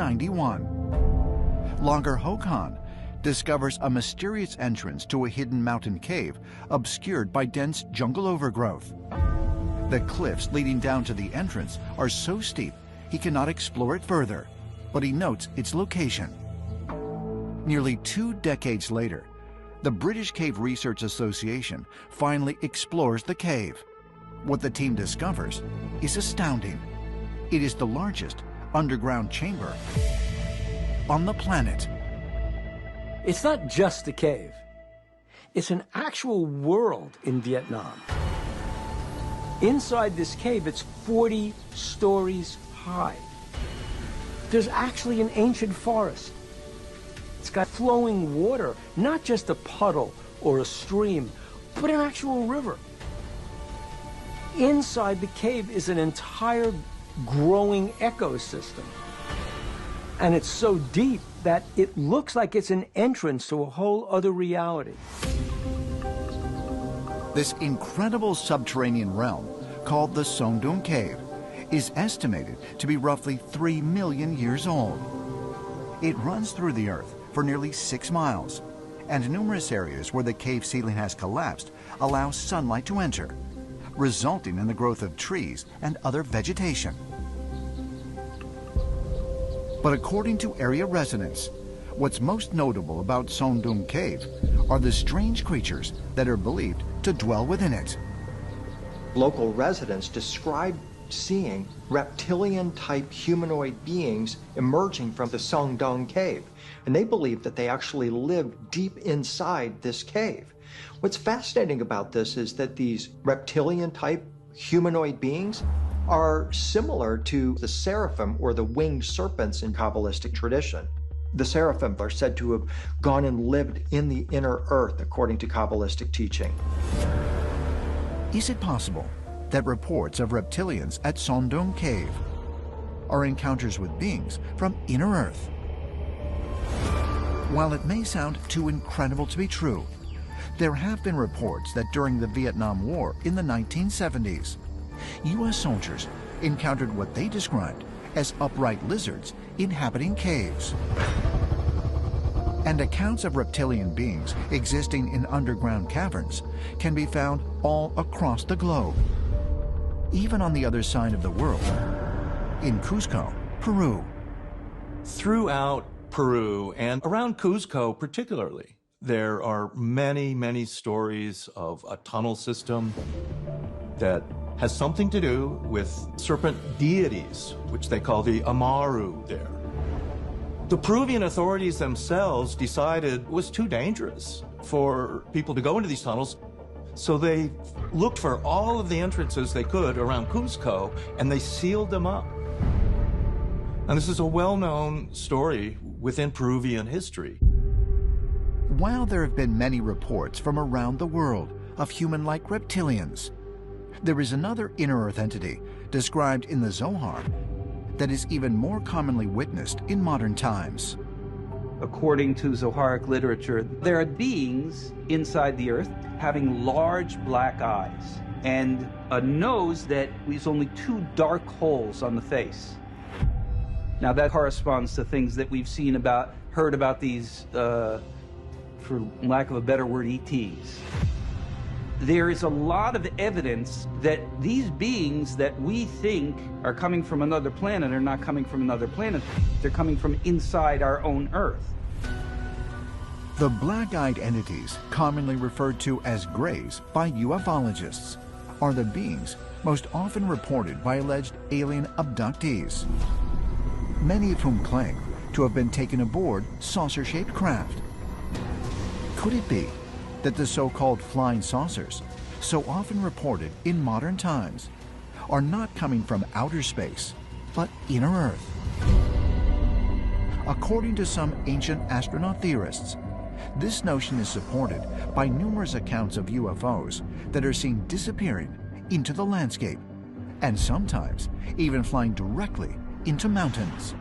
1991. Langer Håkan discovers a mysterious entrance to a hidden mountain cave obscured by dense jungle overgrowth. The cliffs leading down to the entrance are so steep he cannot explore it further, but he notes its location. Nearly 2 decades later, the British Cave Research Association finally explores the cave. What the team discovers is astounding. It is the largest underground chamber on the planet. It's not just a cave. It's an actual world in Vietnam. Inside this cave, it's 40 stories high. There's actually an ancient forest. It's got flowing water, not just a puddle or a stream, but an actual river. Inside the cave is an entire growing ecosystem. And it's so deep that it looks like it's an entrance to a whole other reality. This incredible subterranean realm, called the Son Doong Cave, is estimated to be roughly 3 million years old. It runs through the earth for nearly 6 miles, and numerous areas where the cave ceiling has collapsed allow sunlight to enter, resulting in the growth of trees and other vegetation. But according to area residents, what's most notable about Son Doong Cave are the strange creatures that are believed to dwell within it. Local residents describe seeing reptilian-type humanoid beings emerging from the Son Doong Cave, and they believe that they actually live deep inside this cave. What's fascinating about this is that these reptilian-type humanoid beings are similar to the seraphim or the winged serpents in Kabbalistic tradition. The seraphim are said to have gone and lived in the inner earth, according to Kabbalistic teaching. Is it possible that reports of reptilians at Son Doong Cave are encounters with beings from inner earth? While it may sound too incredible to be true, there have been reports that during the Vietnam War in the 1970s, U.S. soldiers encountered what they described as upright lizards inhabiting caves. And accounts of reptilian beings existing in underground caverns can be found all across the globe, even on the other side of the world, in Cusco, Peru. Throughout Peru and around Cusco particularly, there are many, many stories of a tunnel system that has something to do with serpent deities, which they call the Amaru there. The Peruvian authorities themselves decided it was too dangerous for people to go into these tunnels, so they looked for all of the entrances they could around Cusco, and they sealed them up. And this is a well-known story within Peruvian history. While there have been many reports from around the world of human-like reptilians, there is another inner-earth entity described in the Zohar that is even more commonly witnessed in modern times. According to Zoharic literature, there are beings inside the earth having large black eyes and a nose that leaves only 2 dark holes on the face. Now that corresponds to things that we've heard about these, for lack of a better word, ETs. There is a lot of evidence that these beings that we think are coming from another planet are not coming from another planet. They're coming from inside our own Earth. The black-eyed entities, commonly referred to as greys by ufologists, are the beings most often reported by alleged alien abductees, many of whom claim to have been taken aboard saucer-shaped craft. Could it be that the so-called flying saucers, so often reported in modern times, are not coming from outer space, but inner Earth? According to some ancient astronaut theorists, this notion is supported by numerous accounts of UFOs that are seen disappearing into the landscape, and sometimes even flying directly into mountains.